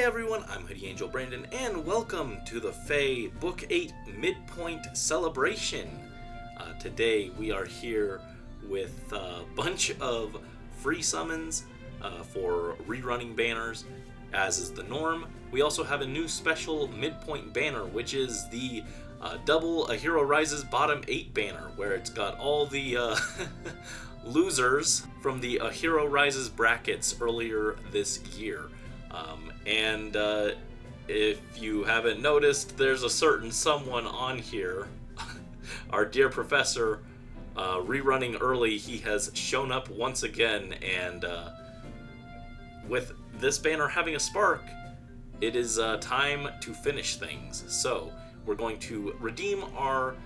everyone, I'm Hoodie Angel Brandon, and welcome to the FEH Book 8 Midpoint Celebration. Today we are here with a bunch of free summons for rerunning banners, as is the norm. We also have a new special midpoint banner, which is the double A Hero Rises bottom 8 banner, where it's got all the losers from the A Hero Rises brackets earlier this year. If you haven't noticed, there's a certain someone on here, our dear professor, rerunning early. He has shown up once again, and with this banner having a spark, it is time to finish things. So we're going to redeem our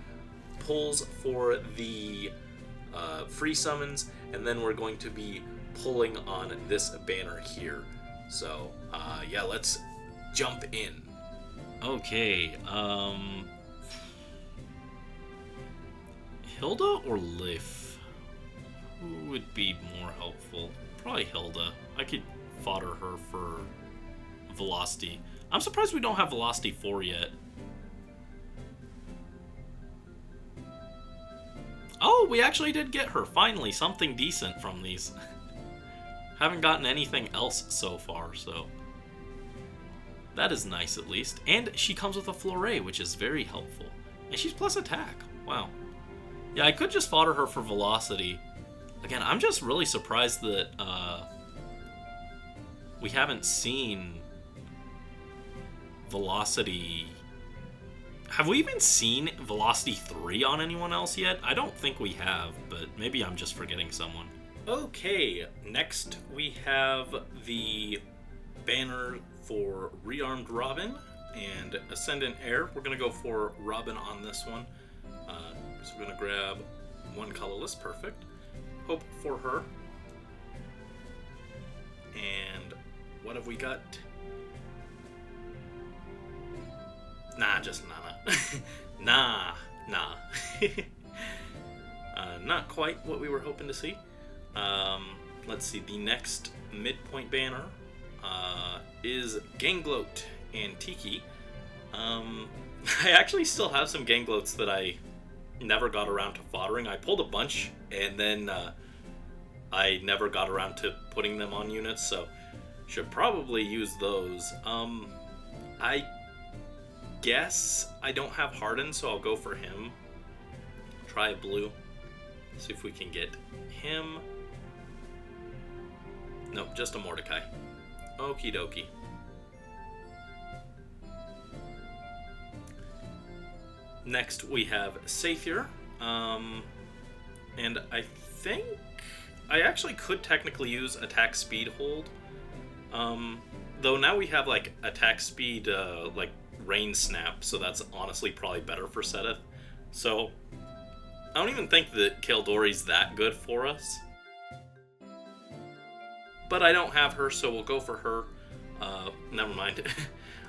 pulls for the free summons, and then we're going to be pulling on this banner here. So, yeah, let's jump in. Okay, Hilda or Lif? Who would be more helpful? Probably Hilda. I could fodder her for Velocity. I'm surprised we don't have Velocity 4 yet. Oh, we actually did get her. Finally, something decent from these. Haven't gotten anything else so far, so that is nice at least. And she comes with a Flurry, which is very helpful. And she's plus attack. Wow. Yeah, I could just fodder her for Velocity. Again, I'm just really surprised that we haven't seen Velocity. Have we even seen Velocity 3 on anyone else yet? I don't think we have, but maybe I'm just forgetting someone. Okay, next we have the banner for Rearmed Robin and Ascendant Heir. We're going to go for Robin on this one. So we're going to grab one colorless, perfect. Hope for her. And what have we got? Nah, just Nana. nah. Not quite what we were hoping to see. Let's see, the next midpoint banner is Gangloat and Tiki. I actually still have some Gangloats that I never got around to foddering. I pulled a bunch, and then I never got around to putting them on units, so should probably use those. I guess I don't have Harden, so I'll go for him. Try a blue. See if we can get him. Nope, just a Mordecai. Okie dokie. Next we have Sathier. And I think I actually could technically use attack speed hold. Though now we have like attack speed like rain snap, so that's honestly probably better for Seteth. So I don't even think that Kaldori's that good for us. But I don't have her, so we'll go for her. Never mind.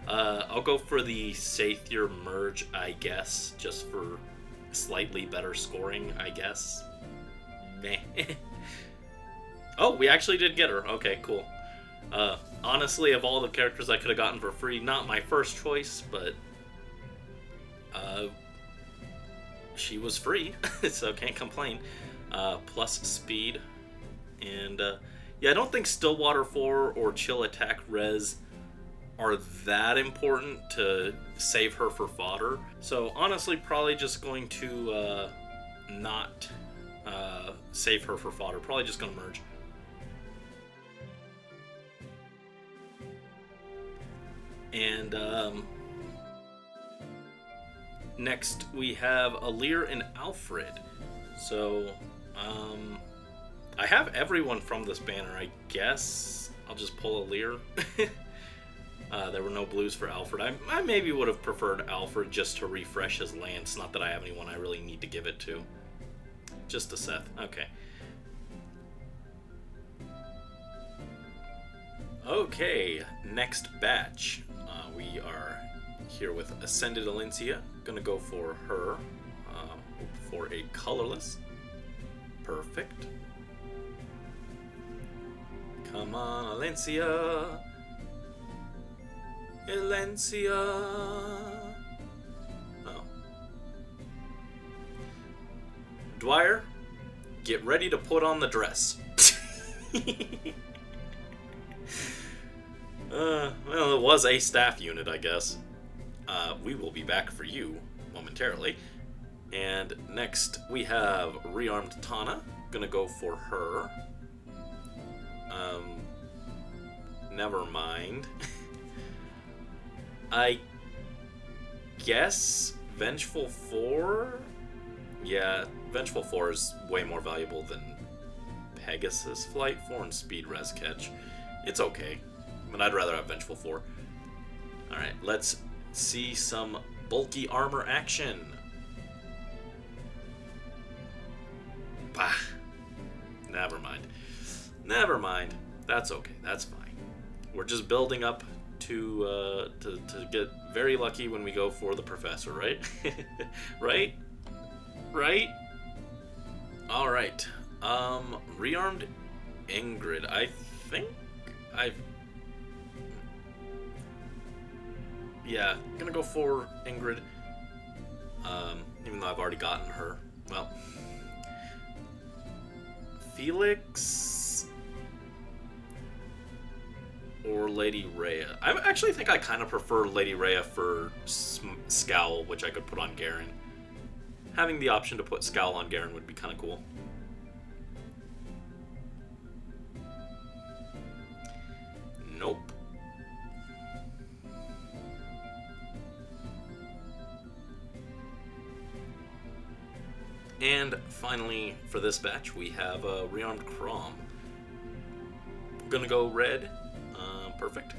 I'll go for the Sathier merge, I guess, just for slightly better scoring, I guess. Meh. Oh, we actually did get her. Okay, cool. Honestly, of all the characters I could have gotten for free, not my first choice, but she was free, so can't complain. Plus speed, and yeah, I don't think Stillwater 4 or Chill Attack Res are that important to save her for fodder. So honestly, probably just going to not save her for fodder. Probably just going to merge. And next we have Alir and Alfred. So I have everyone from this banner, I guess. I'll just pull Alir. There were no blues for Alfred. I maybe would have preferred Alfred just to refresh his lance. Not that I have anyone I really need to give it to. Just a Seth. Okay. Okay, next batch. We are here with Ascended Alencia. Gonna go for her. For a colorless. Perfect. Come on, Alencia. Elencia. Oh. Dwyer, get ready to put on the dress. Well, it was a staff unit, I guess. We will be back for you momentarily. And next we have rearmed Tana. Gonna go for her. Never mind. I guess Vengeful 4? Yeah, Vengeful 4 is way more valuable than Pegasus Flight 4 and Speed Res Catch. It's okay, but I'd rather have Vengeful 4. Alright, let's see some bulky armor action. Bah. Never mind. Never mind. That's okay. That's fine. We're just building up to get very lucky when we go for the professor, right? Right? Right? Alright. Rearmed Ingrid. I think yeah, gonna go for Ingrid. Even though I've already gotten her. Well, Felix or Lady Rhea. I actually think I kind of prefer Lady Rhea for Scowl, which I could put on Garen. Having the option to put Scowl on Garen would be kind of cool. Nope. And finally, for this batch, we have a rearmed Crom. Gonna go red. Perfect.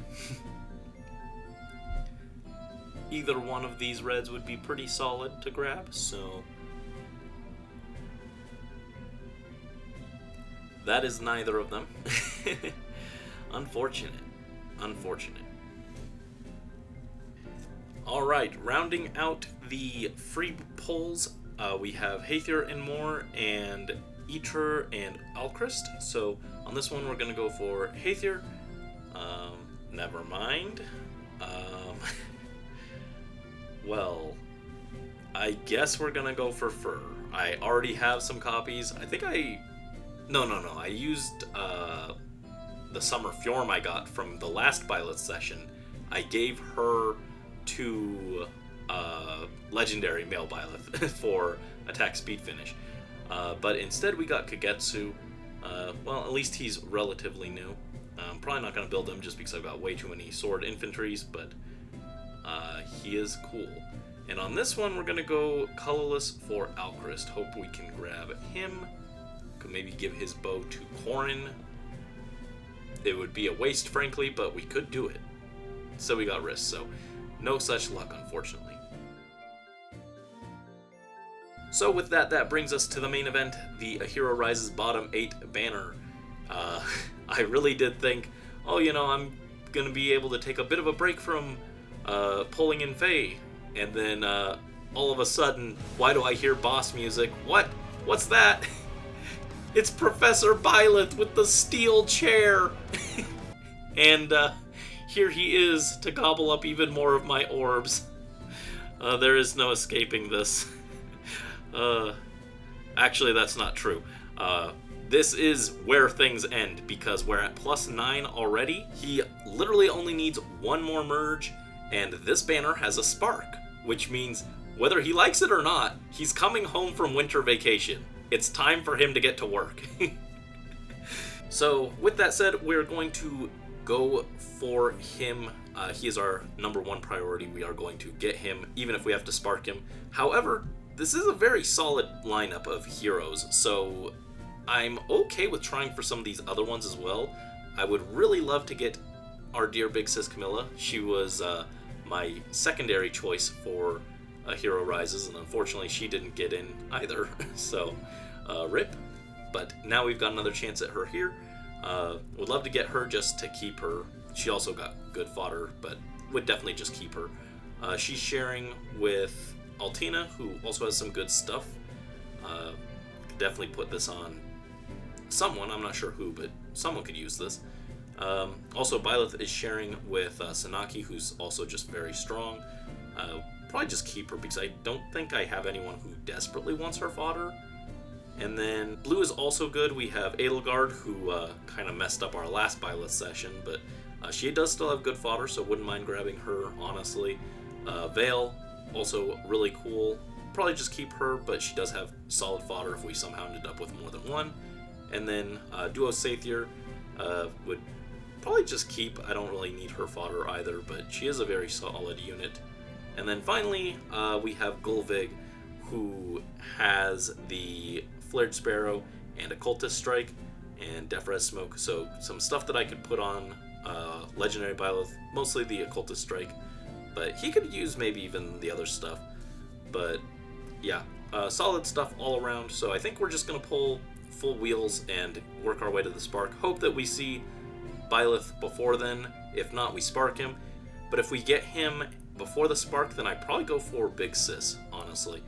Either one of these reds would be pretty solid to grab, so that is neither of them. Unfortunate. Unfortunate. Alright, rounding out the free pulls, we have Haether and Moore and Eater and Alchrist. So on this one we're going to go for Haether. Never mind. Well, I guess we're going to go for Fur. I already have some copies. I think No. I used the Summer Fjorm I got from the last Byleth session. I gave her to Legendary Male Byleth for attack speed finish. But instead we got Kagetsu. Well, at least he's relatively new. I'm probably not going to build him just because I've got way too many sword infantries, but he is cool. And on this one we're going to go colorless for Alchrist. Hope we can grab him. Could maybe give his bow to Corrin. It would be a waste, frankly, but we could do it. So we got Risk, so no such luck, unfortunately. So with that, that brings us to the main event, the A Hero Rises bottom 8 banner. I really did think, oh, you know, I'm going to be able to take a bit of a break from pulling in Faye. And then all of a sudden, why do I hear boss music? What? What's that? It's Professor Byleth with the steel chair. And here he is to gobble up even more of my orbs. There is no escaping this. Actually, that's not true. This is where things end, because we're at +9 already. He literally only needs one more merge, and this banner has a spark, which means whether he likes it or not, he's coming home from winter vacation. It's time for him to get to work. So, with that said, we're going to go for him. He is our #1 priority. We are going to get him, even if we have to spark him. However, this is a very solid lineup of heroes, so I'm okay with trying for some of these other ones as well. I would really love to get our dear big sis Camilla. She was my secondary choice for A Hero Rises, and unfortunately she didn't get in either. So, rip. But now we've got another chance at her here. Would love to get her just to keep her. She also got good fodder, but would definitely just keep her. She's sharing with Altina, who also has some good stuff. Could definitely put this on someone. I'm not sure who, but someone could use this. Also, Byleth is sharing with Sanaki, who's also just very strong. Probably just keep her because I don't think I have anyone who desperately wants her fodder. And then blue is also good. We have Edelgard, who kind of messed up our last Byleth session, but she does still have good fodder, so wouldn't mind grabbing her, honestly. Vale, also really cool. Probably just keep her, but she does have solid fodder if we somehow ended up with more than one. And then Duo Sathier would probably just keep. I don't really need her fodder either, but she is a very solid unit. And then finally, we have Gulvig, who has the Flared Sparrow and Occultist Strike and Defres Smoke. So some stuff that I could put on Legendary Byleth, mostly the Occultist Strike, but he could use maybe even the other stuff. But yeah, solid stuff all around. So I think we're just going to pull full wheels and work our way to the Spark. Hope that we see Byleth before then. If not, we Spark him. But if we get him before the Spark, then I'd probably go for Big Sis, honestly.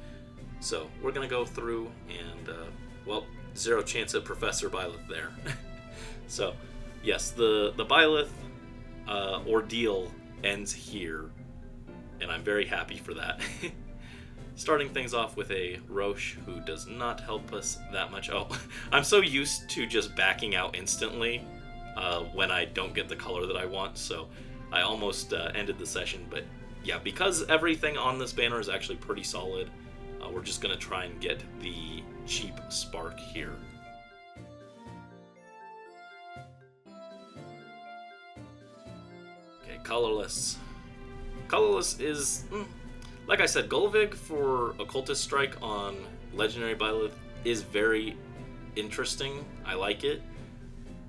So we're going to go through and, well, zero chance at Professor Byleth there. So, yes, the Byleth ordeal ends here, and I'm very happy for that. Starting things off with a Roche who does not help us that much. Oh, I'm so used to just backing out instantly when I don't get the color that I want, so I almost ended the session. But yeah, because everything on this banner is actually pretty solid, we're just going to try and get the cheap Spark here. Okay, colorless. Colorless is... like I said, Gulvig for Occultist Strike on Legendary Byleth is very interesting. I like it.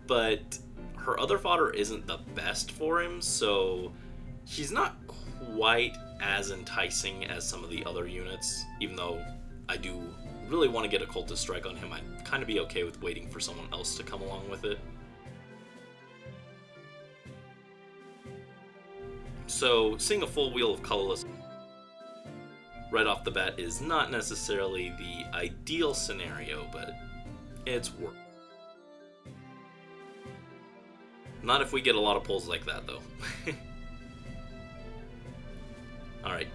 But her other fodder isn't the best for him, so she's not quite as enticing as some of the other units, even though I do really want to get Occultist Strike on him. I'd kind of be okay with waiting for someone else to come along with it. So, seeing a full wheel of colorless right off the bat is not necessarily the ideal scenario, but it's work. Not if we get a lot of pulls like that, though. Alright,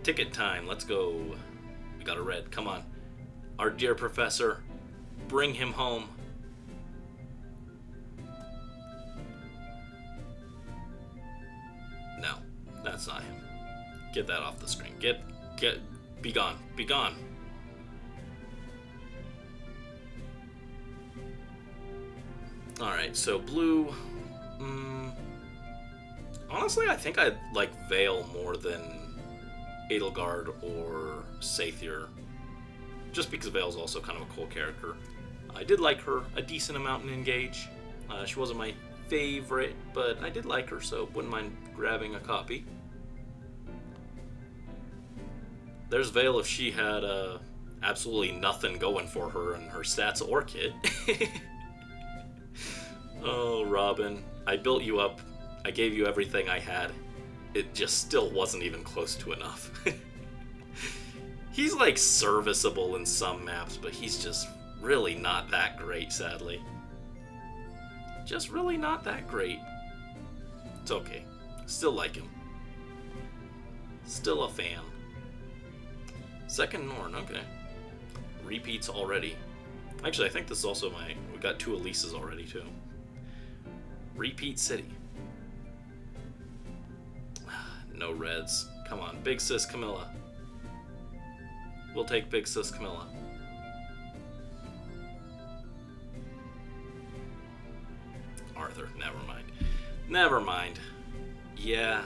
ticket time, let's go. We got a red, come on. Our dear professor, bring him home. No, that's not him. Get that off the screen. Be gone, be gone. Alright, so blue. Honestly, I think I like Vale more than Edelgard or Sathier, just because Vale's also kind of a cool character. I did like her a decent amount in Engage. She wasn't my favorite, but I did like her, so wouldn't mind grabbing a copy. There's Vale if she had absolutely nothing going for her in her stats or kit. Oh, Robin, I built you up. I gave you everything I had. It just still wasn't even close to enough. He's like serviceable in some maps, but he's just really not that great, sadly. Just really not that great. It's okay. Still like him. Still a fan. Second Norn, okay. Repeats already. Actually, I think this is also we got 2 Elises already, too. Repeat City. No reds. Come on, Big Sis Camilla. We'll take Big Sis Camilla. Arthur, never mind. Never mind. Yeah.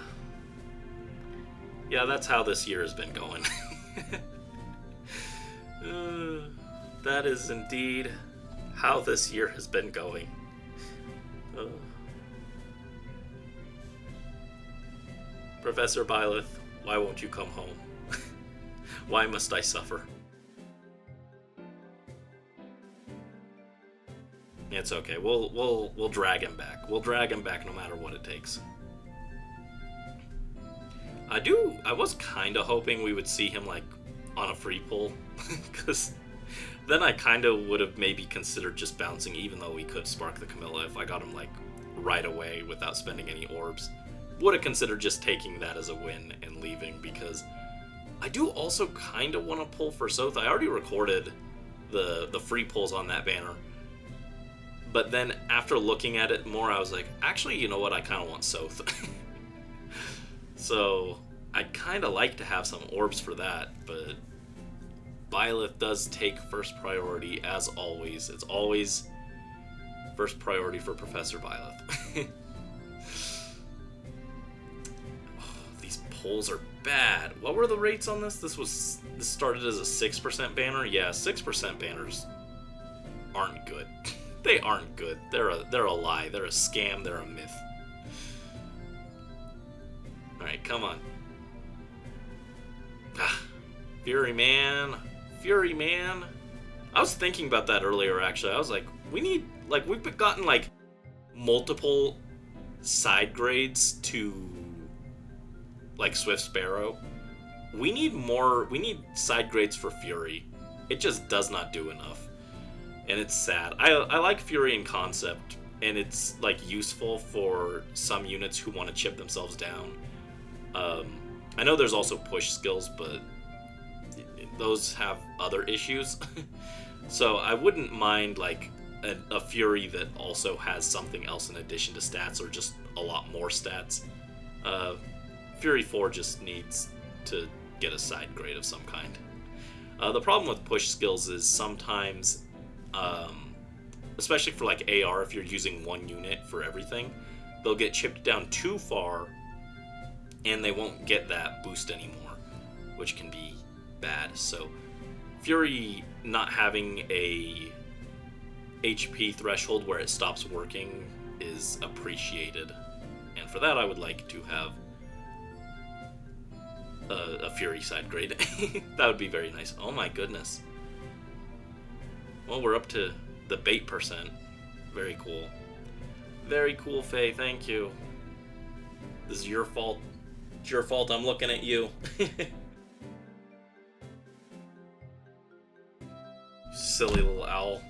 Yeah, that's how this year has been going. That is indeed how this year has been going. Professor Byleth, why won't you come home? Why must I suffer? It's okay. We'll drag him back. We'll drag him back no matter what it takes. I was kind of hoping we would see him like on a free pull, because then I kind of would have maybe considered just bouncing, even though we could spark the Camilla if I got him like right away without spending any orbs. Would have considered just taking that as a win and leaving, because I do also kind of want to pull for Soth. I already recorded the free pulls on that banner, but then after looking at it more, I was like, actually, you know what, I kind of want Soth. So I'd kind of like to have some orbs for that, but Byleth does take first priority as always. It's always first priority for Professor Byleth. These pulls are bad. What were the rates on this? This started as a 6% banner. Yeah, 6% banners aren't good. They aren't good. They're a lie. They're a scam. They're a myth. All right, come on. Fury man. Fury man. I was thinking about that earlier, actually. I was like, we've gotten like multiple side grades to like Swift Sparrow. We need side grades for Fury. It just does not do enough. And it's sad. I like Fury in concept, and it's like useful for some units who want to chip themselves down. I know there's also push skills, but those have other issues. So I wouldn't mind like a Fury that also has something else in addition to stats, or just a lot more stats. Fury 4 just needs to get a side grade of some kind. The problem with push skills is sometimes, especially for like AR, if you're using one unit for everything, they'll get chipped down too far and they won't get that boost anymore, which can be bad. So Fury not having a HP threshold where it stops working is appreciated, and for that I would like to have a Fury side grade. That would be very nice. Oh my goodness. Well, we're up to the bait %. Very cool. Very cool, Faye. Thank you. This is your fault. It's your fault. I'm looking at you. Silly little owl.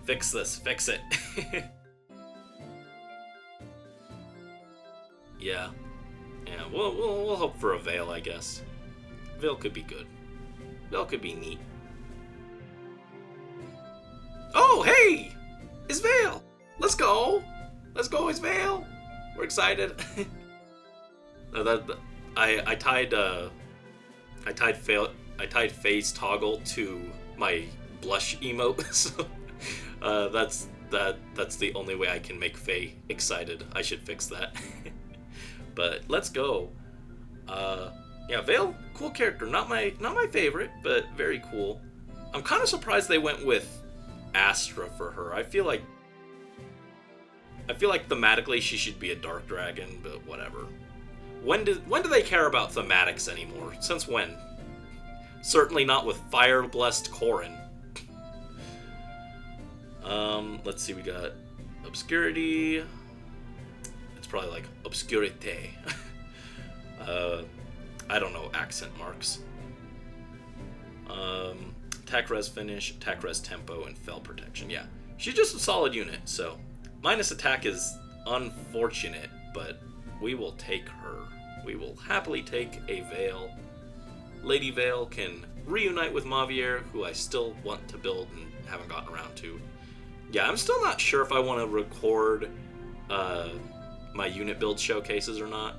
Fix this. Fix it. Yeah. Yeah, we'll hope for a Veil, I guess. Veil could be good. Veil could be neat. Oh, hey! It's Veil! Let's go! Let's go, it's Veil! We're excited. I tied Faye's toggle to my blush emote, so that's the only way I can make Faye excited. I should fix that. But let's go. Yeah, Veil, cool character. Not my favorite, but very cool. I'm kind of surprised they went with Astra for her. I feel like thematically she should be a Dark Dragon, but whatever. When do they care about thematics anymore? Since when? Certainly not with Fire Blessed Corrin. Let's see, we got Obscurity. It's probably like Obscurite. I don't know accent marks. Attack res finish, attack res tempo, and fell protection. Yeah, she's just a solid unit, so minus attack is unfortunate, but we will take her. We will happily take a Veil. Lady Veil can reunite with Mavier, who I still want to build and haven't gotten around to. Yeah, I'm still not sure if I want to record my unit build showcases or not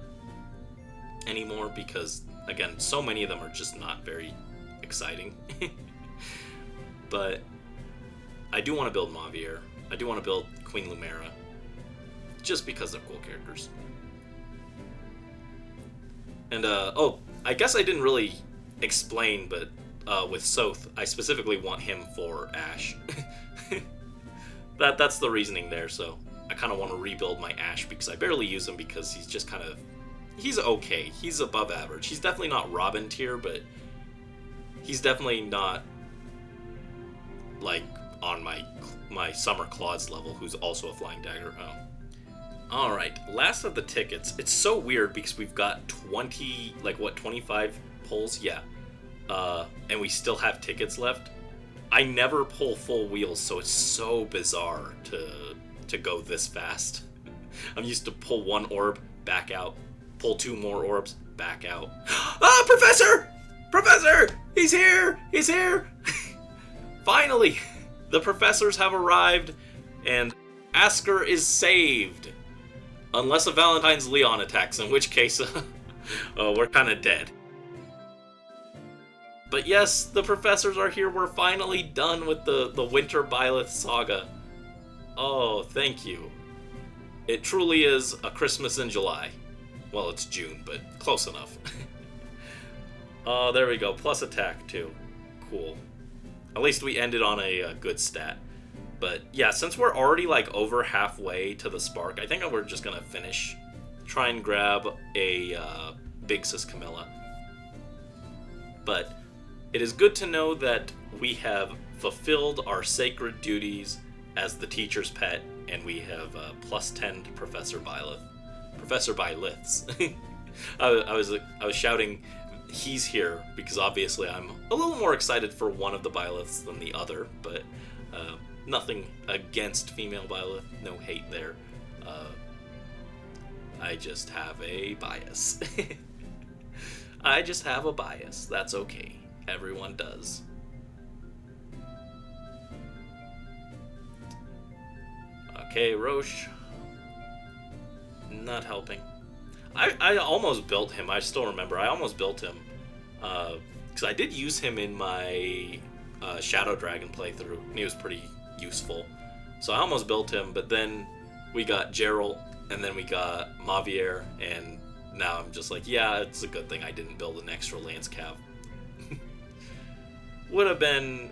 anymore, because, again, so many of them are just not very exciting. But I do want to build Mavier. I do want to build Queen Lumera, just because they're cool characters. And, oh, I guess I didn't really explain, but with Soth, I specifically want him for Ashe. That's the reasoning there, so I kind of want to rebuild my Ashe, because I barely use him because he's just kind of... He's okay. He's above average. He's definitely not Robin tier, but he's definitely not, like, on my Summer Claws level, who's also a Flying Dagger. Oh. Alright, last of the tickets. It's so weird because we've got 25 pulls? Yeah. And we still have tickets left. I never pull full wheels, so it's so bizarre to go this fast. I'm used to pull one orb, back out. Pull 2 more orbs, back out. Ah, Professor! Professor! He's here! He's here! Finally! The professors have arrived, and Asker is saved. Unless a Valentine's Leon attacks, in which case, we're kind of dead. But yes, the professors are here. We're finally done with the Winter Byleth saga. Oh, thank you. It truly is a Christmas in July. Well, it's June, but close enough. Oh, there we go. Plus attack, too. Cool. At least we ended on a good stat. But yeah, since we're already like over halfway to the Spark, I think we're just going to finish. Try and grab a Big Sis Camilla. But it is good to know that we have fulfilled our sacred duties as the teacher's pet, and we have plus 10 to Professor Byleth. Professor Byleths. I was shouting, he's here, because obviously I'm a little more excited for one of the Byleths than the other, but nothing against female Byleth, no hate there. I just have a bias. I just have a bias, that's okay. Everyone does. Okay, Roche. Not helping. I almost built him. I still remember. I almost built him. Because I did use him in my Shadow Dragon playthrough. And he was pretty useful. So I almost built him, but then we got Geralt, and then we got Mavier, and now I'm just like, yeah, it's a good thing I didn't build an extra Lance Cav. Would have been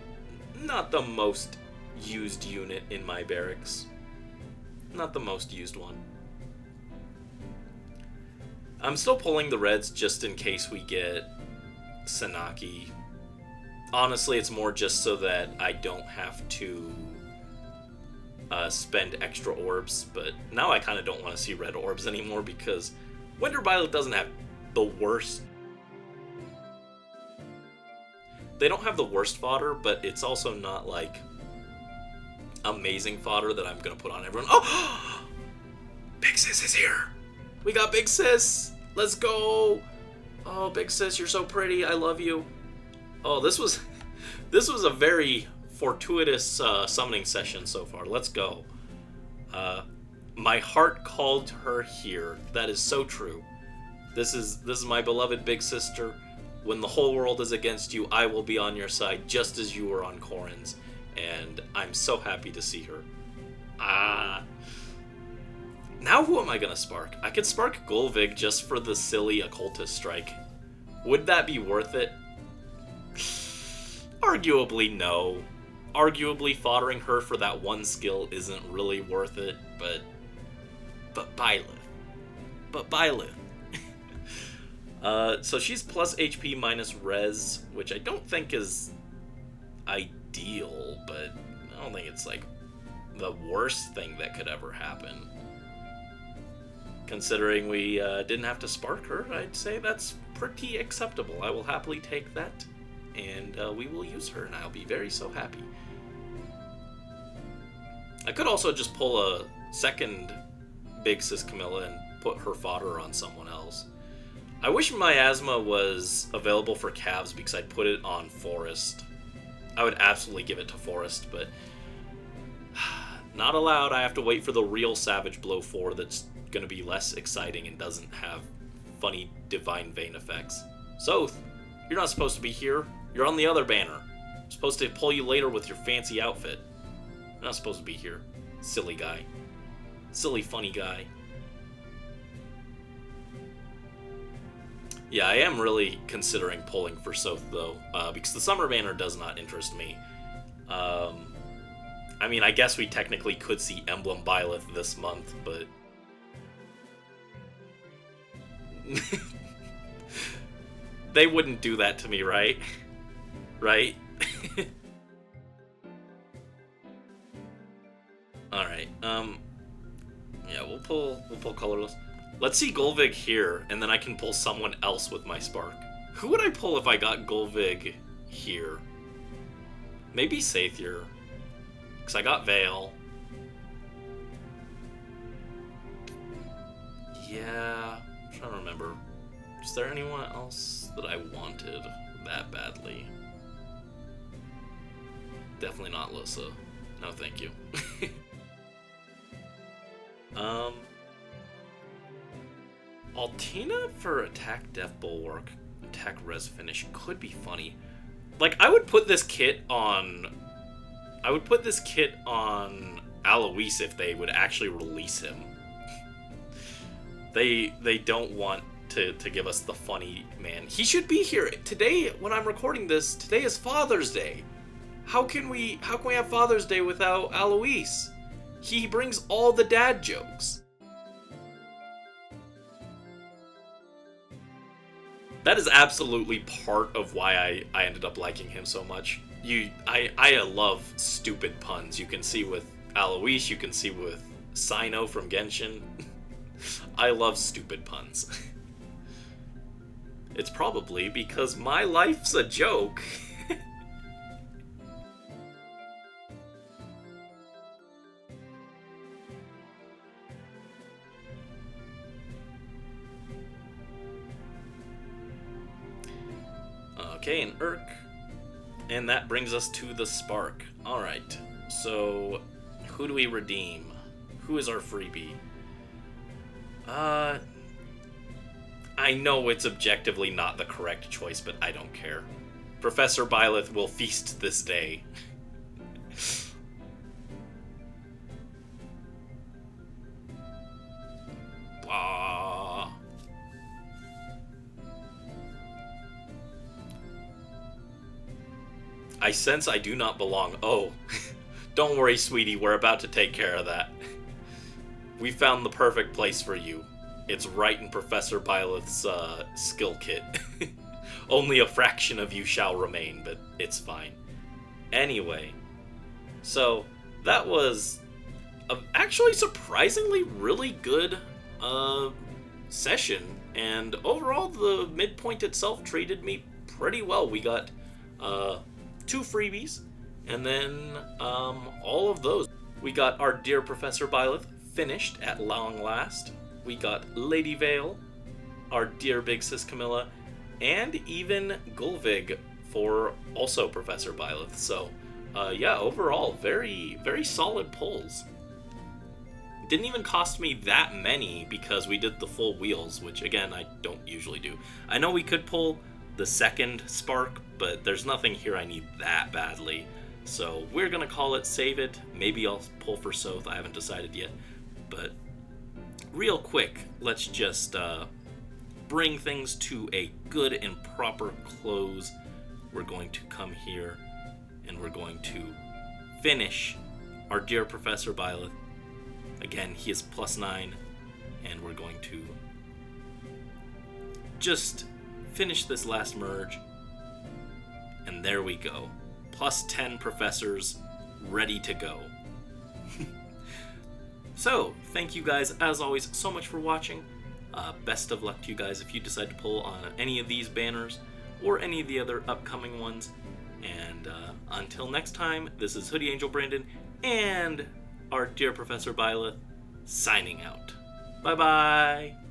not the most used unit in my barracks. Not the most used one. I'm still pulling the reds just in case we get Sanaki. Honestly, it's more just so that I don't have to spend extra orbs, but now I kind of don't want to see red orbs anymore because Winter Byleth doesn't have the worst. They don't have the worst fodder, but it's also not like amazing fodder that I'm gonna put on everyone. Oh! Big Sis is here! We got Big Sis! Let's go! Oh, Big Sis, you're so pretty. I love you. Oh, this was a very fortuitous summoning session so far. Let's go. My heart called her here. That is so true. This is my beloved big sister. When the whole world is against you, I will be on your side, just as you were on Corrin's. And I'm so happy to see her. Now who am I gonna spark? I could spark Gulvig just for the silly occultist strike. Would that be worth it? Arguably, no. Arguably, foddering her for that one skill isn't really worth it, but Byleth. But Byleth. So she's plus HP minus res, which I don't think is ideal, but I don't think it's like the worst thing that could ever happen. Considering we didn't have to spark her, I'd say that's pretty acceptable. I will happily take that, and we will use her, and I'll be very so happy. I could also just pull a second Big Sis Camilla and put her fodder on someone else. I wish Miasma was available for calves because I'd put it on Forest. I would absolutely give it to Forest, but not allowed. I have to wait for the real Savage Blow 4 that's going to be less exciting and doesn't have funny Divine Vein effects. Soth, you're not supposed to be here. You're on the other banner. I'm supposed to pull you later with your fancy outfit. You're not supposed to be here. Silly guy. Silly funny guy. Yeah, I am really considering pulling for Soth, though, because the Summer Banner does not interest me. I mean, I guess we technically could see Emblem Byleth this month, but... They wouldn't do that to me, right? Right? Alright, yeah, we'll pull colorless. Let's see Gulvig here, and then I can pull someone else with my spark. Who would I pull if I got Gulvig here? Maybe Sathier, because I got Veil. Yeah, I'm trying to remember. Is there anyone else that I wanted that badly? Definitely not Lissa. No, thank you. Altina for attack Death Bulwark, attack res finish could be funny. Like, I would put this kit on Alois if they would actually release him. They don't want to give us the funny man. He should be here today. When I'm recording this, today is Father's Day. How can we have Father's Day without Alois? He brings all the dad jokes. That is absolutely part of why I ended up liking him so much. I love stupid puns. You can see with Alois, you can see with Sino from Genshin. I love stupid puns. It's probably because my life's a joke. Okay, an Urk. And that brings us to the Spark. Alright, so who do we redeem? Who is our freebie? I know it's objectively not the correct choice, but I don't care. Professor Byleth will feast this day. Blah. I sense I do not belong. Oh, don't worry, sweetie, we're about to take care of that. We found the perfect place for you. It's right in Professor Byleth's skill kit. Only a fraction of you shall remain, but it's fine. Anyway, so that was actually surprisingly really good session, and overall the midpoint itself treated me pretty well. We got 2 freebies, and then all of those. We got our dear Professor Byleth finished at long last. We got Lady Vale, our dear big sis Camilla, and even Gulvig for also Professor Byleth. So, yeah, overall, very, very solid pulls. Didn't even cost me that many because we did the full wheels, which, again, I don't usually do. I know we could pull the second Spark, but there's nothing here I need that badly. So we're going to call it Save It. Maybe I'll pull for Soth. I haven't decided yet. But real quick, let's just bring things to a good and proper close. We're going to come here and we're going to finish our dear Professor Byleth. Again, he is +9, and we're going to just finish this last merge. And there we go. +10 professors ready to go. So, thank you guys, as always, so much for watching. Best of luck to you guys if you decide to pull on any of these banners or any of the other upcoming ones. And until next time, this is Hoodie Angel Brandon and our dear Professor Byleth signing out. Bye-bye!